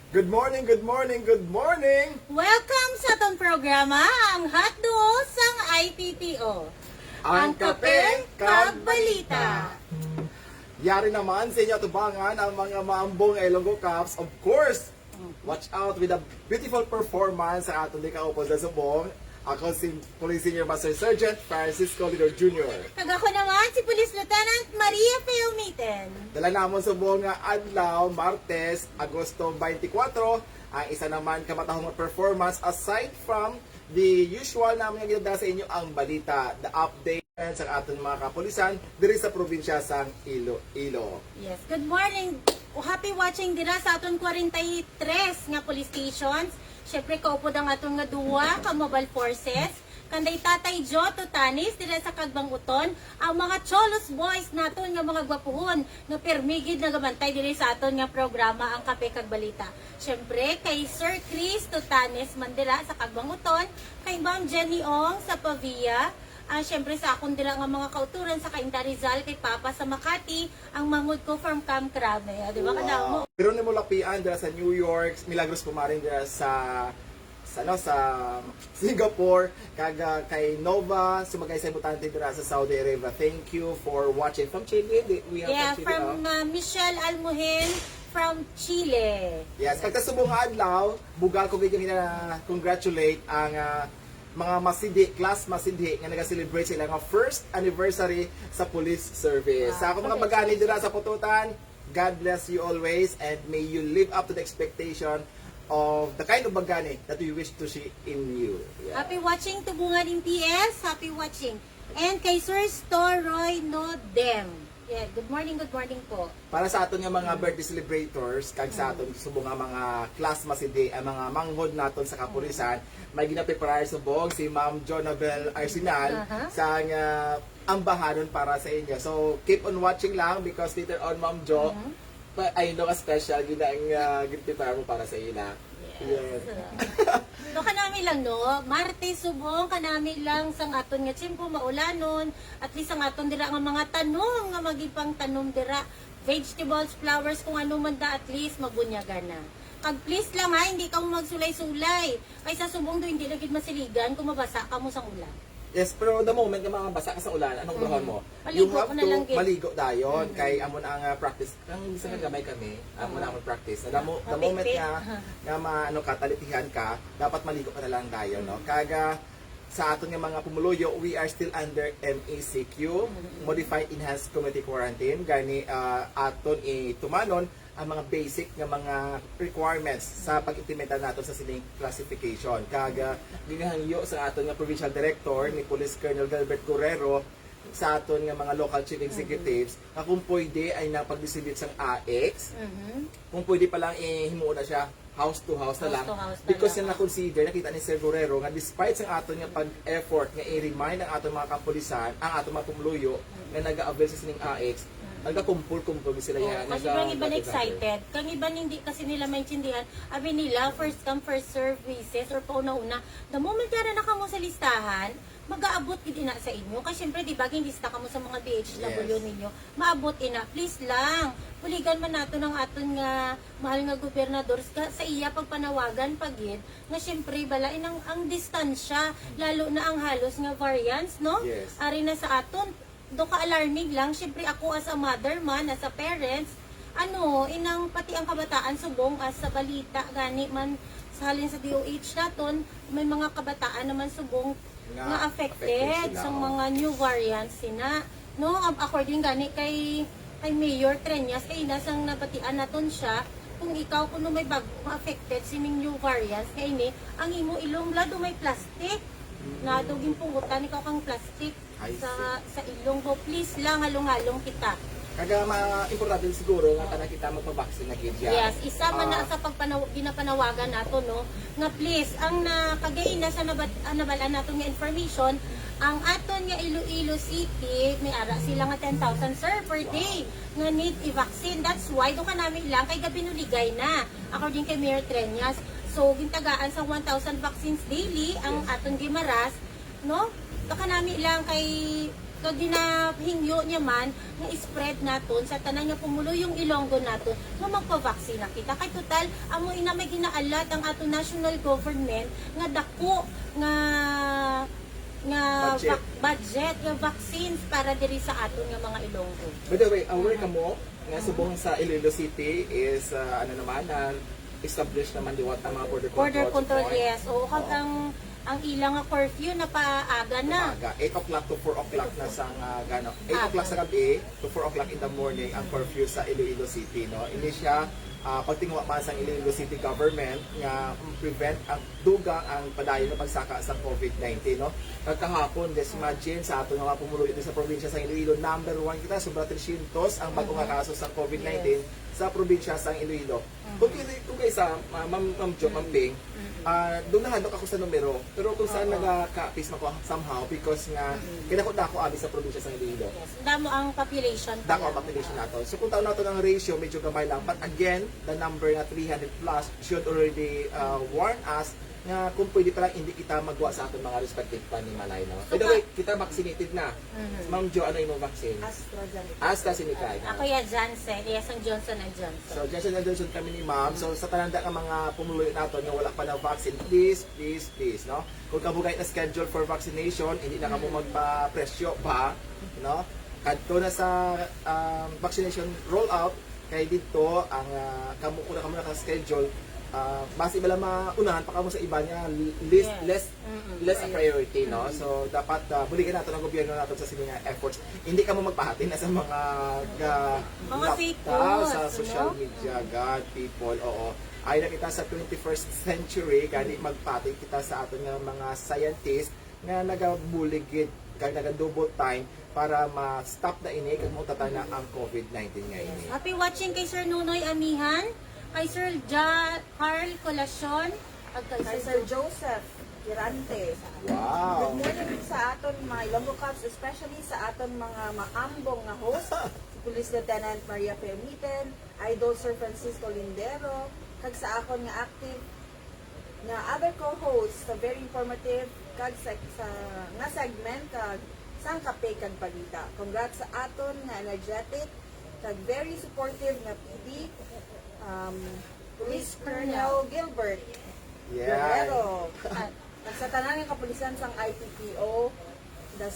Good morning, good morning, good morning! Welcome sa itong programa, ang hotdog sang IPPO. Ang Kape Kag Balita. Yari naman sa inyo tubangan ang mga maambong Ilonggo Caps. Of course, watch out with a beautiful performance sa atong di kaupo sa subong. Ako si Police Senior Master Sergeant Francisco Lindero Jr. Kag ako naman si Police Lieutenant Maria P. UMITEN. Dala namon subong nga adlaw, Martes, Agosto 24, ang isa naman kamatahong performance aside from the usual namin nga ginadala sa inyo ang balita, the update sa aton mga kapulisan diri sa probinsya sang Iloilo. Yes, good morning. Happy watching dira sa aton 43 nga police stations. Syempre kaupod ang aton nga duwa ka mobile forces. Kanday Tatay Jo Tutanis dira sa Kagbanguton, ang mga cholos boys naton nga mga gwapuhon nga permigid na gabantay diri sa aton nga programa ang Kape Kag Balita. Syempre kay Sir Chris Tutanis Mandela sa Kagbanguton, kay Ma'am Jenny Ong sa Pavia, syempre sa akong dira nga mga kauturan sa Cainta Rizal, kay Papa sa Makati, ang mangod ko from Camp Crame. Di ba kadamo? Pero ni mo lapian dira sa New York, Milagros Pumarin dira sa Singapore, kay Nova, sumagay sa butante dira sa Saudi Arabia. Thank you for watching from Chile. We have from Michelle Almuhin from Chile. Yes, kagkasubong adlaw, bugal ko bigyan na congratulate ang mga class masidhi nga nag-celebrate sila nga first anniversary sa police service. Sa ako mga bagani dira sa Pututan, God bless you always and may you live up to the expectation of the kind of bagani that we wish to see in you. Yeah. Happy watching Tubungan in PS. Happy watching. And kay Sir Storoy Nodem. Yeah, good morning po. Para sa aton nga mga birthday celebrators, kag sa aton subong nga mga class masidi, ang mga manghod naton sa kapulisan, may ginaprepare subong si Ma'am Jonahbel Arcenal sa nga ambahanon para sa inyo. So keep on watching lang because later on Ma'am Jo, I know a special yun ang ginaprepare mo para sa ila. Yes. So kanami lang no, Martes subong kanami lang sang aton nga tiyempo maulanon, at least ang aton dira nga mga tanong nga magipang tanom dira, vegetables, flowers kung ano man da, at least mabunyagan na. Kag please lang ha, hindi ka mo magsulay-sulay. Kaysa subong do hindi lagid masiligan kung mabasa ka mo sang ulan. Yes, pero the moment nga mga basa ka sa ulan, anong gawin mo? Maligo You have ko na lang, to maligo dayon kay amon ang practice. Ang isa nga gamay kami, amon ang practice. The moment nga maano ka talitihan ka, dapat maligo ka na lang dayon, no? Kaga sa aton nga mga pumuluyo, we are still under MACQ, Modified Enhanced Community Quarantine. Gani aton tumanon ang mga basic nga mga requirements sa pag-implementa nato sa sining classification. Kaga ginahangyo sa aton nga provincial director ni Police Colonel Galbert Guerrero sa aton nga mga local chief executives na kung pwede ay napag-distribute sang AX, kung pwede pa lang himuon na siya house to house na lang, because yan na-consider, nakita ni Sir Guerrero nga despite sa aton nga pag-effort nga i-remind ang aton mga kapulisan, ang aton mga pumuluyo nga nag-avail sa sining AX, nagka-kumpul-kumpul sila yan. Kasi kang iba excited, kang iba hindi kasi nila maintindihan, abi nila, first come, first serve basis, or pauna-una, the moment yara na ka mo sa listahan, mag-aabot gid ina sa inyo. Kasi syempre, di ba, lista ka mo sa mga DHW ninyo, maabot ina, please lang. Puligan man nato ng aton nga mahal nga gobernador sa iya pagpanawagan pagid, nga syempre, balain ang distansya, lalo na ang halos nga variants, no? Yes. Ari na sa aton, do ka alarming lang, syempre ako as a mother man, as a parents, inang pati ang kabataan subong as sa balita, gani man sa halin sa DOH naton, may mga kabataan naman subong nga affected sa mga new variants sina, no? According gani kay Mayor Treñas, kay nasang nabatian naton siya, kung ikaw kuno may bago affected sining new variants, kay ni ang imo ilong lado may plastic, na duging pungutan ikaw kang plastic sa ilong mo, please lang halong-halong kita. Kaga importante siguro nga kana kita magpa-vaccine na gid yan. Yes, isa man na sa ginapanawagan nato, no, nga please ang nakagain na sa nabalaan nato nga information, ang aton nga Iloilo City may ara sila nga 10,000 sir per day nga need i-vaccine. That's why do kanami lang kay gabi nuligay na according kay Mayor Treñas. So gintagaan sa 1,000 vaccines daily ang aton gimaras, no? Baka nami lang kay So ginahingyo niya man nga spread naton sa tanan nga pumulo yung Ilonggo naton nga magpa-vaccine na kita. Kay total amo ina may ginaalat ang ato national government nga dako nga budget nga vaccines para diri sa aton nga mga Ilonggo. By the way, aware ka mo nga subong sa Iloilo City is established naman diwat ang mga Border control, checkpoint. yes. Oo, kag ang ilang nga curfew na paaga na. 8 o'clock to 4 o'clock na sa 8 o'clock sa gabi to 4 o'clock in the morning ang curfew sa Iloilo City, no. Hindi siya pagtingwa man sa Iloilo City government nga prevent ang dugang ang padayon na pagsaka sa COVID-19, no. Kahapon, just imagine sa ato nga pumulo ito sa probinsya sa Iloilo, number 1 kita, sobra 300 ang bagong nga kaso sa COVID-19 sa probinsya sa Iloilo. Kung kayo sa Ma'am Jo, Ma'am Ping, doon nahandok ako sa numero, pero kung saan nagka-apis ako somehow because nga kinakot-dako abi sa probinsya sa Iloilo. Yes. Damo ang population. Dako ang population nato. So kung taon nato ng ratio, medyo gamay lang. But again, the number na 300 plus should already warn us nga kung pwede pa lang hindi kita magwa sa ating mga respective panimalay, no? By the way, kita vaccinated na. Ma'am Jo, ano yung vaccine? AstraZeneca. Ako ya Johnson, yes ang Johnson & Johnson. So, Johnson & Johnson kami ni Ma'am. So, sa talanda ng mga pumuluyo nato nga wala pa ng vaccine, please, no? Kung kabugay na schedule for vaccination, hindi na kamo magpa-presyo pa, no? Kadto na sa vaccination rollout, kay dito ang kamo naka-schedule, mas iba lang maunahan pa kamo sa iba niya less a priority, no. So dapat buligan nato ng gobyerno nato sa sining efforts, hindi ka mo magpahati na sa mga fake news, sa social media, God, people, oo. Ay na kita sa 21st century gani magpati kita sa aton nga mga scientists nga nagabuligid kag naga-double time para ma-stop na ini kag mautatan na ang COVID-19 nga ini. Happy watching kay Sir Nunoy Amihan, kay Sir Carl Colacion, at Kay Sir Joseph Girante. Wow. Good morning sa aton mga Ilonggo Cups, especially sa aton mga maambong nga host, si Police Lieutenant Maria P. UMITEN, Idol Sir Francisco Lindero, kag sa akon nga active nga other co-hosts sa very informative kag sa nga segment kag sang Kape Kag Balita. Congrats sa aton nga energetic kag very supportive nga PD, Police Colonel Gilbert Yeah. Lindero. At sa tanang nga kapulisan sang IPPO, the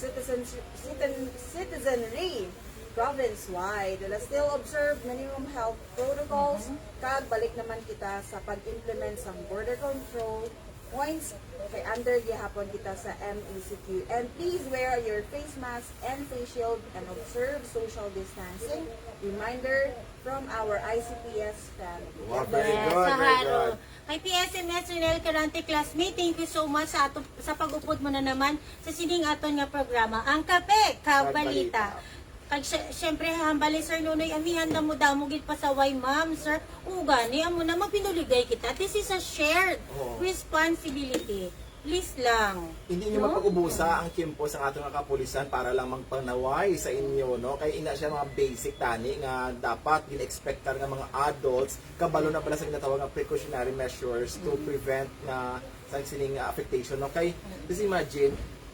citizenry province-wide, still observe minimum health protocols, kag balik naman kita sa pag-implement sang border control points, kay under gihapon kita sa MECQ. And please wear your face mask and face shield and observe social distancing. Reminder from our ICPS family. Wow, very yes, good, sa very Haro. good. Kay PSMS Rinel Carante classmate, thank you so much sa pag-upod mo na naman sa sining aton nga programa, ang Kape Kag Balita. Kag syempre hambali Sir Nunoy Amihan damo gid pasaway ma'am sir. Ugani amo na magpinuligay kita. This is a shared responsibility. Please lang. Hindi nyo mapag-ubusa ang kimpo sa ating mga kapulisan para lang magpanaway sa inyo, no? Kaya ina siya mga basic tani nga dapat gina-expectan ng mga adults kabalo na pala sa ginatawag nga precautionary measures to prevent na sa sining affectation, no? Kay just imagine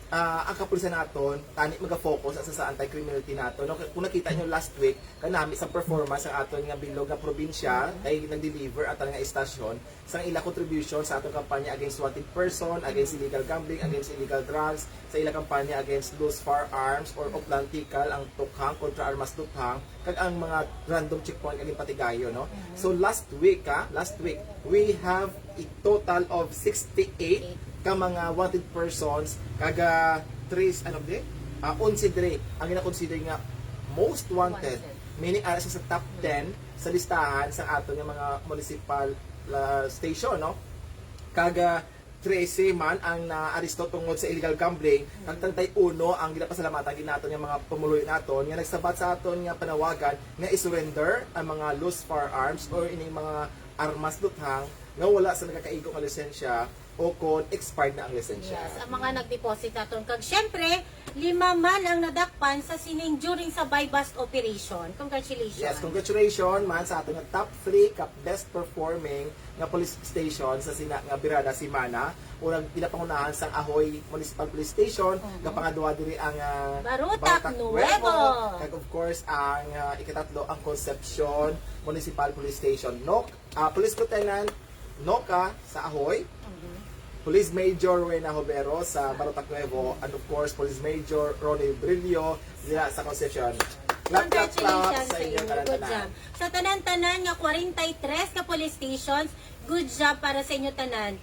ang kapulisan naton tani maga-focus sa anti-criminality nato, no? Kung nakita nyo last week kanami sa performance ang aton nga bilog nga probinsya ay nag-deliver at nga istasyon sa ila contribution sa atong kampanya against wanted person, against illegal gambling, against illegal drugs, sa ila kampanya against loose firearms or oplantikal ang tukhang kontra armas tukhang kag ang mga random checkpoint kag patigayo, no. So last week we have a total of 68 ka mga wanted persons kaga 11 dire ang gina-consider nga most wanted, meaning ara sa top 10 sa listahan sa ato nga mga municipal station, no. Kaga 13 man ang naaresto tungod sa illegal gambling, kag 31 ang ginapasalamatan ginaton nga mga pumuloy naton nga nagsabat sa aton nga panawagan nga i-surrender ang mga loose firearms or ini mga armas duthang nga wala sa nakakaigo nga lisensya o kung expired na ang lisensya. Yes, ang mga nag-deposit naton. Kag syempre, 5 man ang nadakpan sa sining during sa buy-bust operation. Congratulations. Yes, congratulations man sa ating top 3 best performing nga police station sa sina nga birada si Mana. Unang pinapangunahan sa Ahoy Municipal Police Station, nga pangadua diri ang Barutak Nuevo. Kag of course ang ikatatlo ang Concepcion Municipal Police Station. Police Lieutenant Noka sa Ahoy. Police Major Reyna Jovero sa Barutak Nuevo, and of course Police Major Ronnie Brillo sa Concepcion. Congratulations sa inyo. Good tanan-tanan. job. Sa tanan-tanan nga 43 ka police stations, good job para sa inyo tanan.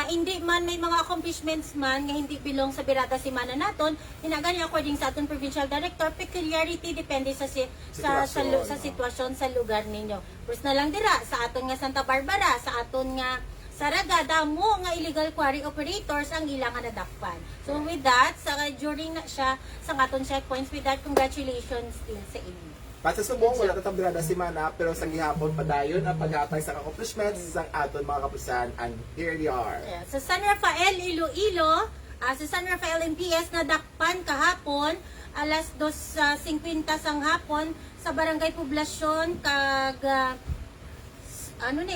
Hindi man may mga accomplishments man nga hindi bilong sa birada si Mana naton, hinagani according sa aton provincial director, peculiarity depende sa sitwasyon sa lugar ninyo. First na lang dira sa aton nga Santa Barbara, sa aton nga Saragada mo nga illegal quarry operators ang ilang nga nadakpan. So with that, during na siya sa aton checkpoints, with that, congratulations din sa inyo. Sa subong, wala tatabirada si Mana, pero sa gihapon padayon ang paghatay sa accomplishments sa aton mga kapusan, and here they are. Yeah. Sa San Rafael, Iloilo, sa San Rafael MPS, nadakpan kahapon, alas 2:50 sang hapon, sa Barangay Poblasyon, kag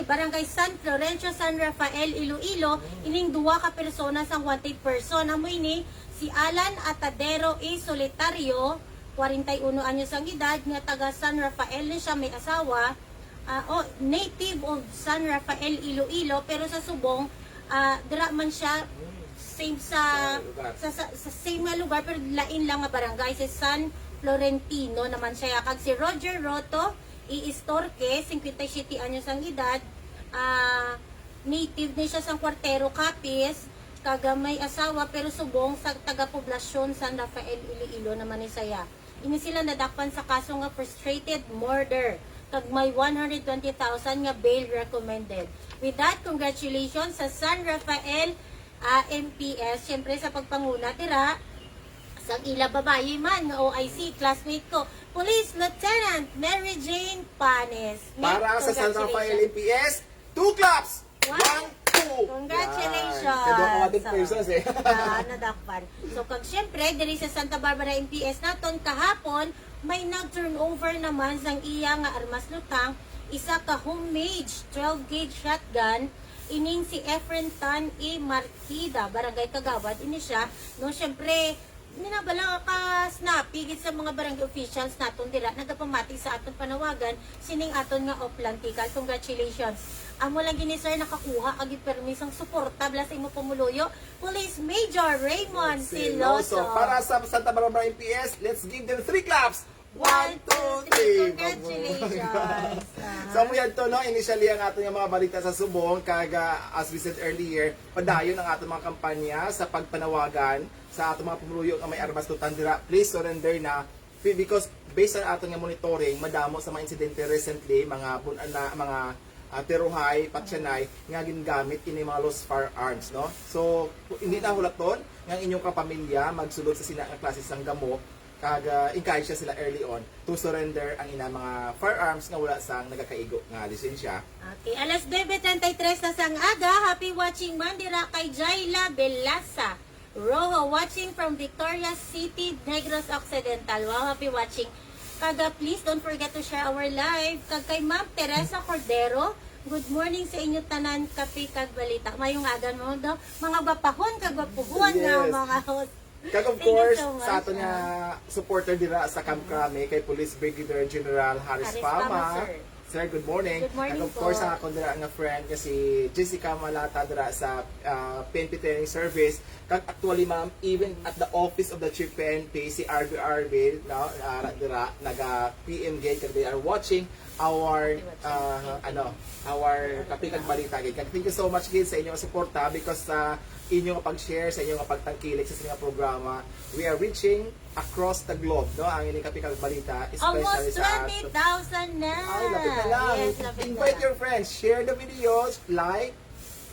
Barangay San Florencio, San Rafael, Iloilo, ining 2 ka persona sang wanted person. Amoy ni si Alan Atadero E. Solitario, 41 anyos ang edad, nga taga San Rafael ni siya, may asawa, native of San Rafael, Iloilo, pero sa subong, dira man siya, same sa same nga lugar, pero lain lang nga barangay, si San Florentino naman siya. Kag si Roger Roto, Iistorque, 57 anyos ang edad, native ni siya sa Kwartero, Capiz, kagamay asawa, pero subong sa taga-poblasyon San Rafael, Iloilo naman ni saya. Ini sila nadakpan sa kaso nga frustrated murder, kag may 120,000 nga bail recommended. With that, congratulations sa San Rafael MPS, syempre sa pagpanguna tira sa ila babae man nga OIC, classmate ko, Police Lieutenant Mary Jane Panes. Para sa San Rafael MPS, 2 claps! 1, 2! Congratulations! Kadwa kawating persons eh. Nadakpan. So, kag syempre, diri sa Santa Barbara MPS naton kahapon, may nag-turnover naman sang iya nga armas lutang, isa ka homemade 12-gauge shotgun, ining si Efren Tan E. Marquida, Barangay Kagawad, ini siya. No, syempre, ninabala ka snappy sa mga barangay officials naton dira nagapamati sa aton panawagan sining aton nga oplantical. Congratulations. Amo lang gini sir nakakuha ag permisong suporta bla sa imo pamuluyo, Police Major Raymond Siloso. Para sa Santa Barbara MPS, let's give them 3 claps. 1, 2, 3. Congratulations. So mo yan to, no? Initially ang ating mga balita sa subong, kag as we said earlier, padayon ang ating mga kampanya sa pagpanawagan sa ating mga pumuluyo na may armas tutan dira. Please surrender na, because based on ating monitoring, madamo sa mga insidente recently, mga teruhay, patsyanay, nga ginagamit ini mga lost firearms, no? So hindi na hulaton nga inyong kapamilya magsulod sa sina nga klase sang gamo, kag encourage siya sila early on to surrender ang ina mga firearms nga wala sang nagakaigo nga lisensya. Okay, alas 9:33 na sang aga. Happy watching man dira kay Jaila Belasa Rojo, watching from Victoria City, Negros Occidental. Wow, happy watching. Kaga, please don't forget to share our live. Kag kay Ma'am Teresa Cordero, good morning sa inyo tanan, Kape Kag Balita. Mayong aga mo daw, mga bapahon kag bapuhuan nga mga host. Kag of course, sa ato nga supporter dira sa Camp Crame kay Police Brigadier General Haris Fama. Sir, good morning. Good morning and of course, ang akong dira nga friend kasi Jessica Malata dira sa PNP Training Service. Kag actually ma'am, even at the office of the Chief PNP, si RB, no, dira naga PM gate kag they are watching our Kape Kag Balita. Kag thank you so much gid sa inyong suporta because inyong pag-share, sa inyong pagtangkilik sa sining programa, we are reaching across the globe, no? Ang inyong Kape Kag Balita, especially almost sa 20,000 na. Ay, lapit na lang. Yes, lapit Invite na. your friends, share the videos, like,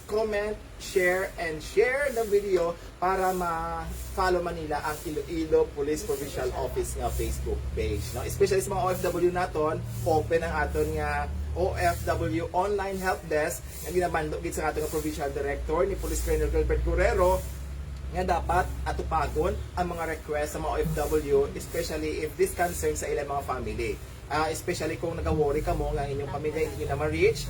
comment, share, and share the video para ma-follow man nila ang Iloilo Police Provincial Office nga Facebook page. No? Especially sa mga OFW naton, open ang aton nga OFW Online Help Desk nga ginabandog gid sa aton nga Provincial Director ni Police Colonel Gilbert Guerrero nga dapat atupagon ang mga request sa mga OFW, especially if this concerns sa ilang mga family. Especially kung nag-worry ka mo nga inyong pamilya hindi na ma-reach,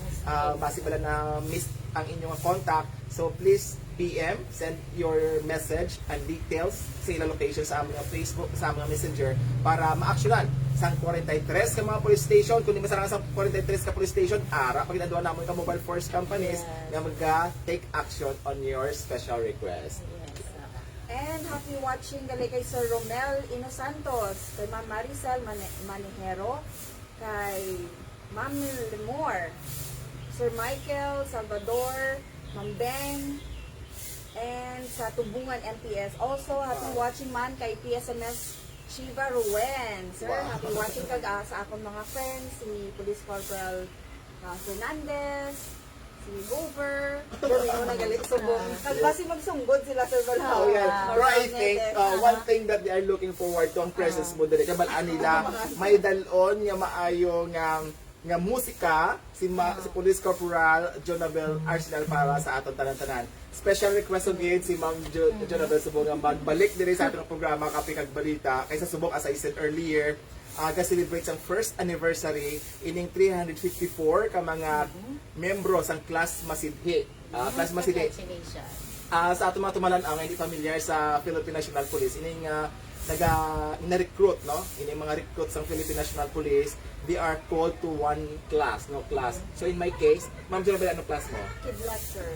base pala na miss ang inyong contact, so please PM, send your message and details sa ilang location sa aming Facebook, sa aming Messenger para ma-actionan sa 43 ka mga police station. Kung di masarang sa 43 ka police station, ara pag ginagawa namin ka mobile force companies na mag-take action on your special request. And happy watching gali kay Sir Romel Inosantos, kay Ma'am Maricel Manejero, kay Ma'am Lemore, Sir Michael Salvador, Ma'am Beng, and sa Tubungan MPS. Also, happy watching man kay PSMS Shiva Ruen. Sir, happy watching kag sa akong mga friends, si Police Corporal Fernandez, si Hoover, Domino na galit subong. Kagbasi magsunggod sila Sir Balita. Oh, yeah. Pero I think one thing that they are looking forward to ang presence mo dito. Kabalaan nila, may dalon nga maayo nga musika si Police Corporal Jonahbel Arcenal para sa aton tanan-tanan. Special request again si Ma'am Jonahbel subong nga magbalik diri sa atong programa Kape Kag Balita kaysa subong as I said earlier. Ga-celebrate ang first anniversary ining 354 ka mga membro sang class Masidhi. Class Masidhi. Sa ato mga tumalan ang hindi familiar sa Philippine National Police, ining na-recruit, no? Ining mga recruit sang Philippine National Police, they are called to one class, no class. So in my case, Ma'am Jonahbel, ano class mo? Kidlat, sir.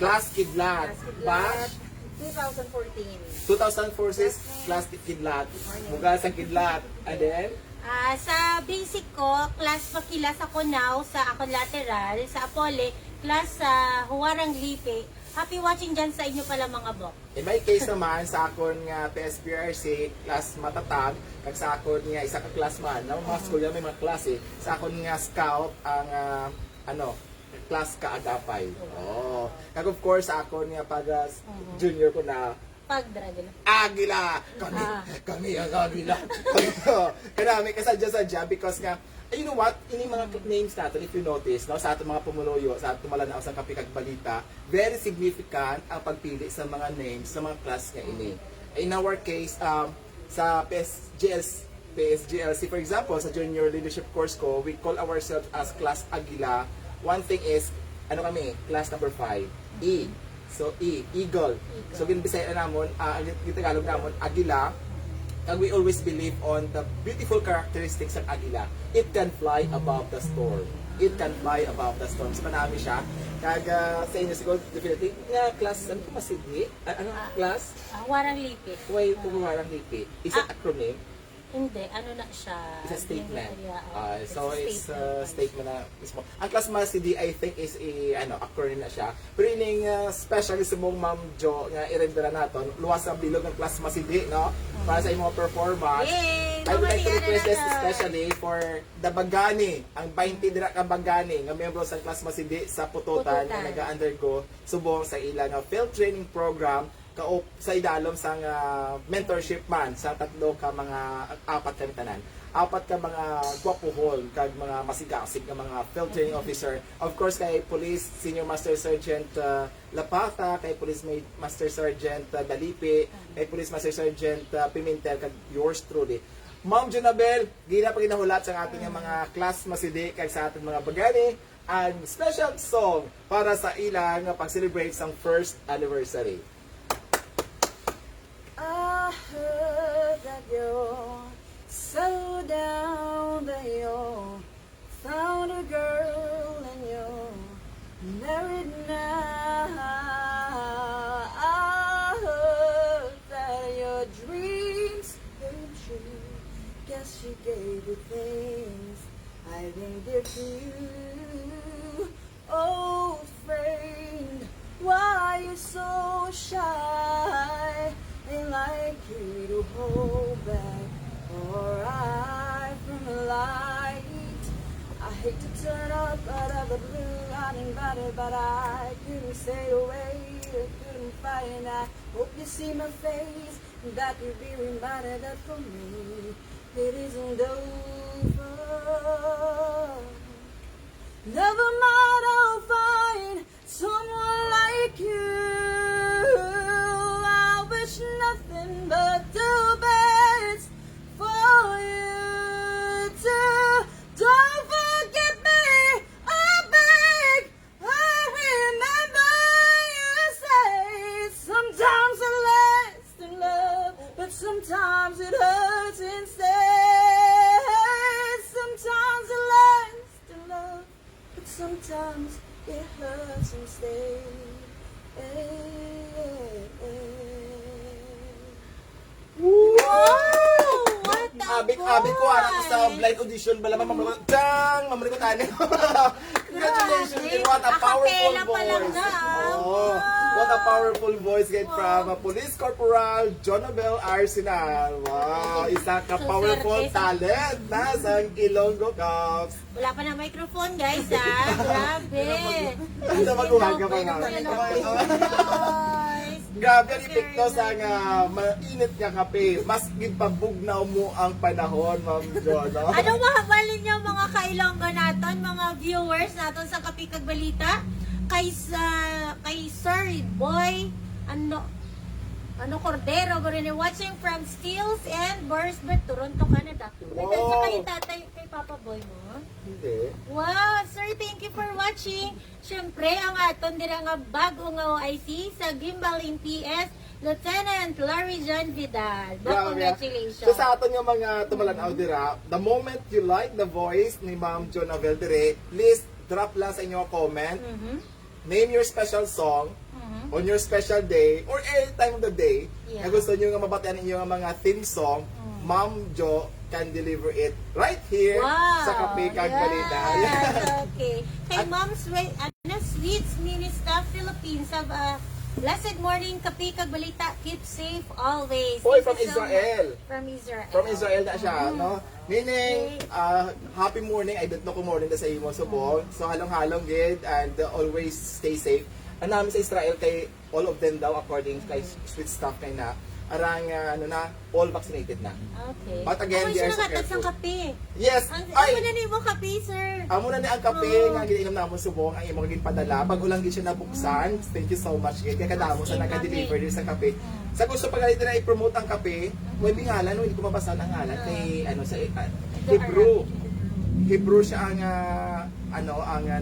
Class Kidlat. Batch 2014. 2004 class Kidlat. Muga sang Kidlat. And then Sa basic ko, class pakilas ako now sa ako lateral, sa Apole, class sa Huwarang Lipe. Happy watching dyan sa inyo pala mga bok. in my case naman, sa akon nga PSPRC, class matatag, kag sa akon nga isa ka class man, no? Mga school yan may mga klase, sa akon nga scout, ang class kaagapay. Oh. Kag of course, sa akon nga pag junior ko na, Pag-dragon. Agila! Kami ang Agila. Kaya kasadya-sadya because nga, you know what, ini mga names natin, if you notice, no, sa ating mga pumuloyo, sa ating malanaw sa Kape Kag Balita, very significant ang pagpili sa mga names, sa mga class nga ini. In our case, sa PSGLC, for example, sa junior leadership course ko, we call ourselves as class Agila. One thing is, ano kami, class number 5, E. So, Eagle. So, ginbisaya namon, Tagalog namon, Agila. And we always believe on the beautiful characteristics ng Agila. It can fly above the storm. It can fly above the storm. So, panami siya. Kag sa inyo siguro, definitely, nga class, ano ko masidhi? Ano class? Huwarang Lipe. Why Huwarang Lipe? Is it acronym? Hindi, ano na siya? It's a statement. It's So a it's a statement na mismo. Ang class Masidi, I think is acronym na siya. Pero ining specially sa mong Ma'am Jo nga i-rendera naton, luwas ang bilog ng class Masidi, no? Para sa imong performance. Yay! I would like to request this Naman, especially for the Bagani, ang 20 dira ka Bagani nga membro sa class Masidi sa Pututan nga nag-undergo subong sa ilang field training program sa idalom sang mentorship man sa tatlo ka mga apat ka tanan. Apat ka mga gwapuhol kag mga masigasig nga mga field training officer. Of course kay Police Senior Master Sergeant Lapata, kay Police Master Sergeant Dalipe, kay Police Master Sergeant Pimentel kag yours truly. Ma'am Jonahbel, gina pa ginahulat sa ating mga class masidi kag sa ating mga bagani ang special song para sa ilang pag-celebrate sang first anniversary. I heard that you're so down that you found a girl and you're married now. I heard that your dreams came true. Guess she gave you things I didn't give to you. Old friend, why you so shy? I'd like you to hold back or hide from the light. I hate to turn up out of the blue, uninvited, but I couldn't stay away, I couldn't fight, I hope you see my face, and that you'll be reminded that for me, it isn't over. Never mind, I'll find someone like you. I wish nothing but the best for you too. Don't forget me, I beg. I remember you say sometimes it lasts in love, but sometimes it hurts instead. Sometimes it lasts in love, but sometimes it hurts instead. Wow! What a Abik ko anak ko sa voice! blind audition bala mamamali ko tani. Congratulations, Grabe. what a powerful Acapella pa lang voice. na, ah. Oh, what a powerful voice get from Police Corporal Jonahbel Arcenal. Wow, isa ka powerful swerte. talent na sa Ilonggo Cups. Wala pa na microphone, guys, ha? Grabe. Ano mag-uhaga pa nga? Guys. Grabe ang epekto sa nga mainit nga kape. Mas gipabugnaw mo ang panahon, Ma'am Jo, no? Ano mahabalin niyo mga kailonggo naton, mga viewers naton sa Kape Kag Balita? Kay Sir Boy, Cordero, watching from Steels and Burnsburg, Toronto, Canada. Wow. Sa kay tatay, kay Papa Boy mo? Hindi. Wow, sir, thank you for watching. Siyempre, ang aton dira nga bago nga OIC sa Gimbal in PS, Lieutenant Larry John Vidal. Congratulations. So sa aton yung mga tumalanaw dira, the moment you like the voice ni Ma'am Jonahbel dire, please drop lang sa inyong comment. Name your special song on your special day or any time of the day Yeah. na gusto nyo nga mabatian ninyo nga mga theme song, Ma'am Jo can deliver it right here Wow. sa Kape Kag Balita. Yes, okay. Kay Ma'am Sweets Mini Staff Philippines, have a blessed morning, Kape Kag Balita. Keep safe always. Hoy, Thank from you so Israel. much. From Israel. From Israel na siya, no? Meaning, happy morning, I don't know kung morning na sa imo subong. So, halong-halong gid and always stay safe. Ang namin sa Israel kay all of them daw according kay sweet stuff kay na arang all vaccinated na. Okay. But again, Ako they siya are so nakatat careful. ng kape. Yes, Ang ay, na ni mo kape, sir. amo na ni ang kape nga ginainom namo subong ang imong ginpadala pag ulang gid siya nabuksan. Thank you so much gid kay kadamo sa naka-deliver din sa kape. Sa gusto pa galit na i-promote ang kape, may bingalan no, hindi ko mabasa ang ngalan kay sa Hebrew. Hebrew siya ang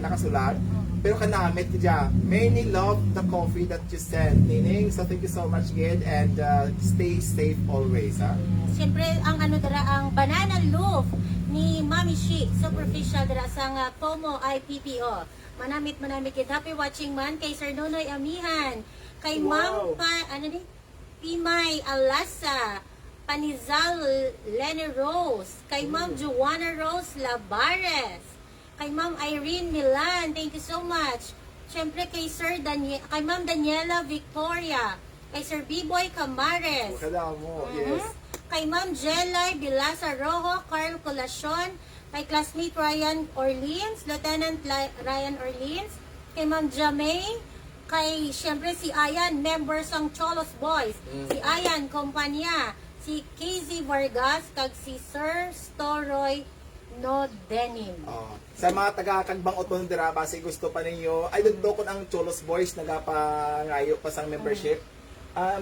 nakasulat. Pero kanamit kaya, many love the coffee that you send. Meaning, so thank you so much gid and stay safe always, ha? Siyempre, ang ang banana loaf ni Mami Chic, superficial dira sa nga FOMO IPPO. Manamit kid. Happy watching man kay Sir Nonoy Amihan. Kay Wow. Ma'am Pimay Alasa. Panizal Lenny Rose. Kay Ma'am Joanna Rose Labares. Kay Ma'am Irene Milan, thank you so much. Siyempre kay kay Ma'am Daniela Victoria. Kay Sir B-Boy Camares. Kadamo, yes. Kay Ma'am Jelay Bilasa Rojo, Carl Colacion, kay classmate Ryan Orleans, Lieutenant Ryan Orleans, kay Ma'am Jamay, kay siyempre si Ayan, members ng Cholos Boys, si Ayan, kompanya, si KZ Vargas, kag si Sir Storoy No Denim. Sa mga taga-Kagbangot mo dira, base gusto pa ninyo, I don't know kung ang Cholos Boys nagapangayo pa sa membership.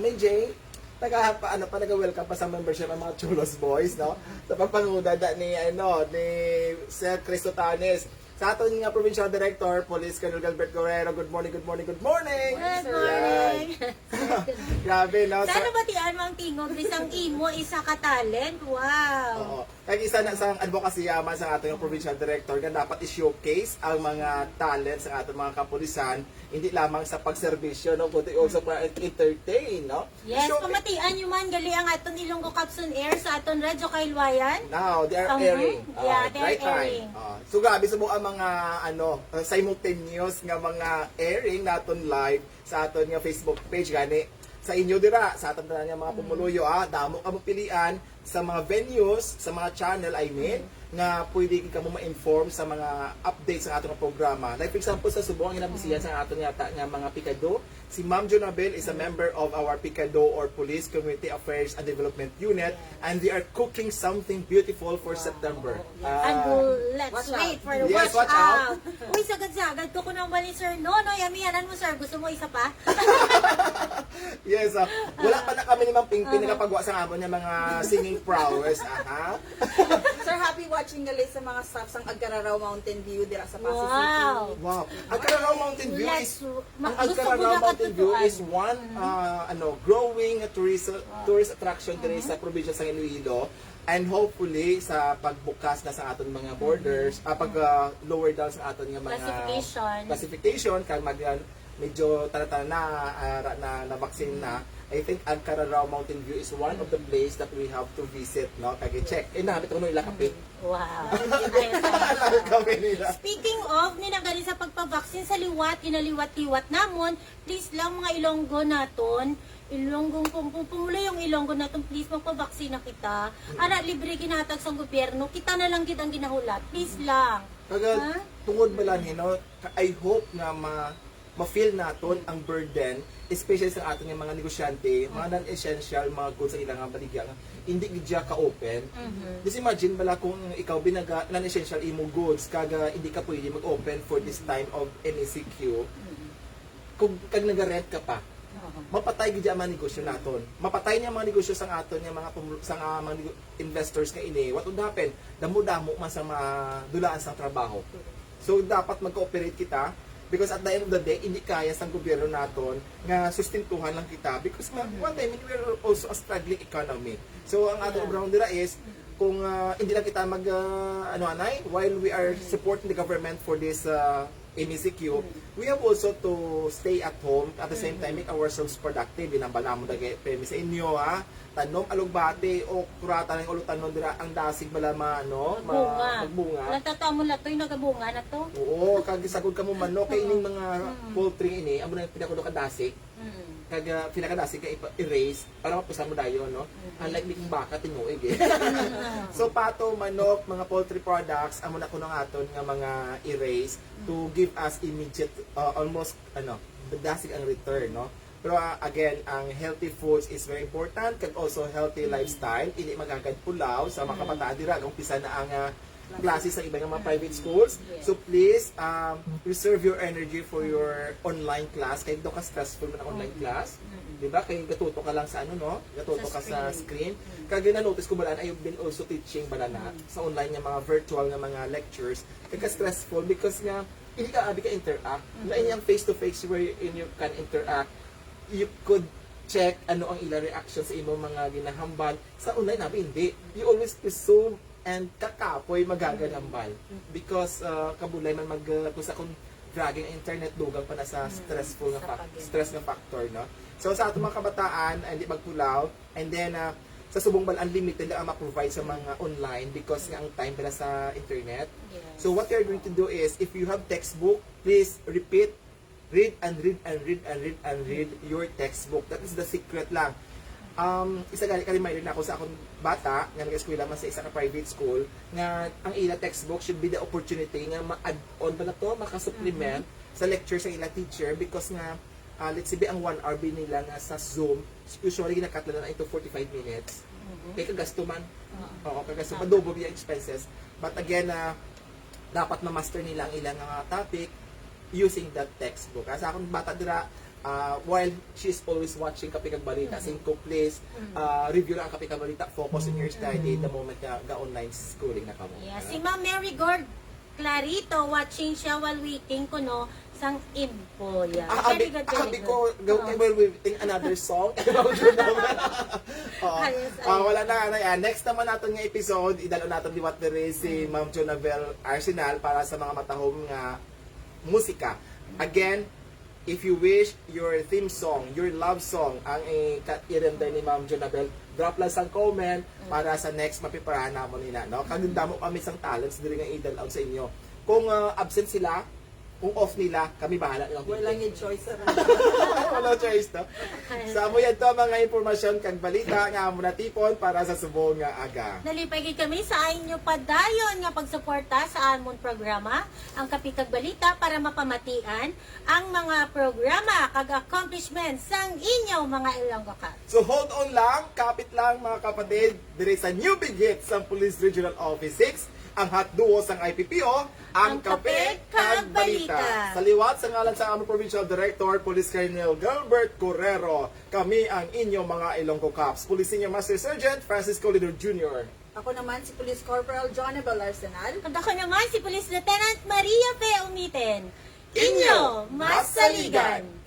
May Jay, nag-welcome pa sa membership ang mga Cholos Boys, no? Sa pagpanguda ni Sir Cristo Tanes. Sa aton nga Provincial Director, Police Colonel Galbert Guerrero, good morning, good morning, good morning! Good morning! Grabe, no? Sana batian mo ang tingog, bisang imo, isa ka talent, wow! Oo. Kaya isa na sa advocacy yaman sa ating provincial director nga dapat i-showcase ang mga talent sa ating mga kapulisan, hindi lamang sa pagserbisyo, no, kundi also para entertain, no? Yes, Showcase- kumatian nyo man, gali ang aton Ilonggo Caps on Air sa aton Radyo Kailwayan. Now, they are Uh-huh. airing. Yeah, they are right time. airing. So grabe subo ang mga simultaneous nga mga airing naton live sa aton nga Facebook page gani sa inyo dira sa aton nga mga pumuluyo damo ka mo pilian sa mga venues, sa mga channel I mean. nga pwede ka mo ma-inform sa mga updates sa atong programa. Like for example, sa Subo, ang hinabisiyan sa aton yata nga mga pikado, si Ma'am Jonahbel is a member of our Pikado or Police Community Affairs and Development Unit, and they are cooking something beautiful for September. And let's Watch wait out. for the Yes, watch watch out. out. Uy, sagad-sagad ko nang bali, sir. No, yamiyanan mo, sir. Gusto mo isa pa? Yes, wala pa na kami ni Ma'am Pingping nakapagawa sa amon ng mga singing prowess. Sir, happy watching gali sa mga staff sang Agcararaw Mountain View dira sa Pasig Wow. City. Wow. Agcararaw Mountain View is ang Gusto ko Agcararaw na Mountain View katutuan. is one growing tourist attraction diri sa probinsya sa Iloilo, and hopefully sa pagbukas na sa aton mga borders, pag lower down sa aton nga mga classification kag medyo tara-tara na vaccine na. I think Agcararaw Mountain View is one of the place that we have to visit, no? Kaya check. Nahabit ko nung ila kape. Wow. Kami nila. Speaking of, ninagali sa pagpabaksin sa liwat, inaliwat-liwat namon, please lang mga Ilonggo naton, Ilonggong pumula yung Ilonggo naton, please magpabaksin na kita. Ara, libre ginatag sa gobyerno, kita na lang gid ang ginahulat. Please lang. Kagad, tungod ba lang, I hope na ma-feel naton ang burden, especially sa aton yung mga negosyante, mga non-essential, mga goods sa ilang baligya, hindi gidya ka-open. Just imagine bala kung ikaw binaga non-essential imo goods, kaga hindi ka pwede mag-open for this time of MECQ. Kung kag nag-rent ka pa, mapatay gidya ang mga negosyo naton. Mapatay niya mga negosyo sa aton yung mga investors nga ini. What would happen? Damo-damo man sa madulaan sa trabaho. So dapat mag-cooperate kita, because at the end of the day, hindi kaya sa gobyerno naton nga sustentuhan lang kita, because one time we are also a struggling economy. So ang atong ground dira is kung hindi lang kita while we are supporting the government for this MECQ, we have also to stay at home at the same time make ourselves productive. Binabala mo dagay premi sa inyo tanom alugbate o kurata ng ulutan dira ang dasig bala magbunga. Nagtatamo na to, yung nagabunga na to. Oo, kag isagod ka mo manok kay ining mga poultry ini, amo na pinakudo ka dasig. Kag pinakadasig ka erase para mapusan mo dayon, no? Unlike big baka tinuig eh. So pato, manok, mga poultry products amo na kuno aton nga mga erase to give us immediate almost dasig ang return, no? Pero again, ang healthy foods is very important, kag also healthy lifestyle. Hindi magagad pulaw sa mga kabataan dira, umpisa na ang klase sa ibang mga private schools. So please, reserve your energy for your online class. Kaya doon ka stressful mo na online class. Diba? Kaya gatuto ka lang sa gatuto ka sa screen. Kaya na-notice ko bala, I've been also teaching bala na sa online nga mga virtual nga mga lectures. Kaya stressful because nga, hindi ka abi ka interact. Lain yung face-to-face where you can interact. You could check ano ang ilang reaction sa imong mga ginahambal. Sa online nabi hindi. You always presume and kakapoy magaganambal. Because kabulay man kusa kung dragging internet dugang pa na sa stressful nga stress nga factor, no? So sa ato mga kabataan, hindi magpulaw, and then sa subong bal unlimited lang ang ma-provide sa mga online because nga ang time nila sa internet. So what you're going to do is, if you have textbook, please repeat, read and read and read and read and read your textbook. That is the secret lang. Isa gali ka-reminder na ako sa akong bata nga nag-eskwela man sa isa ka private school nga ang ila textbook should be the opportunity nga ma-add on ba na to, maka-supplement sa lecture sa ila teacher, because nga let's say ang 1 hour nila nga sa Zoom, usually ginakatla na ito 45 minutes. Kaya kagasto man. Oo, kagasto man, double yung expenses. But again, dapat ma-master nila ang ilang topic using that textbook. Sa akong bata dira, while she's always watching Kape Kag Balita, Cinco please review lang ang Kape Kag Balita, focus on your study the moment ga online schooling na kamo. Yeah, si Ma'am Mary Gord Clarito, watching siya while waiting ko, no, sang info. Yeah. Very good, very good. Ko, while waiting another song. Wala na. Next naman natin nga episode, idalo natin liwat diri si Ma'am Jonahbel Arcenal para sa mga matahom nga musika. Again, if you wish your theme song, your love song, ang i-render ni Ma'am Jonahbel, drop lang sa comment para sa next mapiparahan namon nila, no? Kaganda mo kami sang talents diri nga idal out sa inyo. Kung absent sila, kung off nila, kami bahala lang. Walang yung choice na. Wala choice, no? Sa mo yan to, mga impormasyon kag balita nga mo natipon para sa subong nga aga. Nalipay kami sa inyo padayon nga pagsuporta sa amon programa, ang Kape Kag Balita, para mapamatian ang mga programa kag accomplishments sang inyo mga Ilonggo Caps. So hold on lang, kapit lang mga kapatid, dire sa new big hit sa Police Regional Office 6, ang hotduo sang IPPO, ang Kape Kag Balita. Sa liwat sa ngalan sa aming Provincial Director, Police Colonel Gilbert Correro, kami ang inyong mga Ilonggo Caps. Police Senior Master Sergeant Francisco Lindero Jr. Ako naman si Police Corporal Jonahbel Arcenal. At ako naman si Police Lieutenant Maria P. UMITEN. Inyo, mas saligan!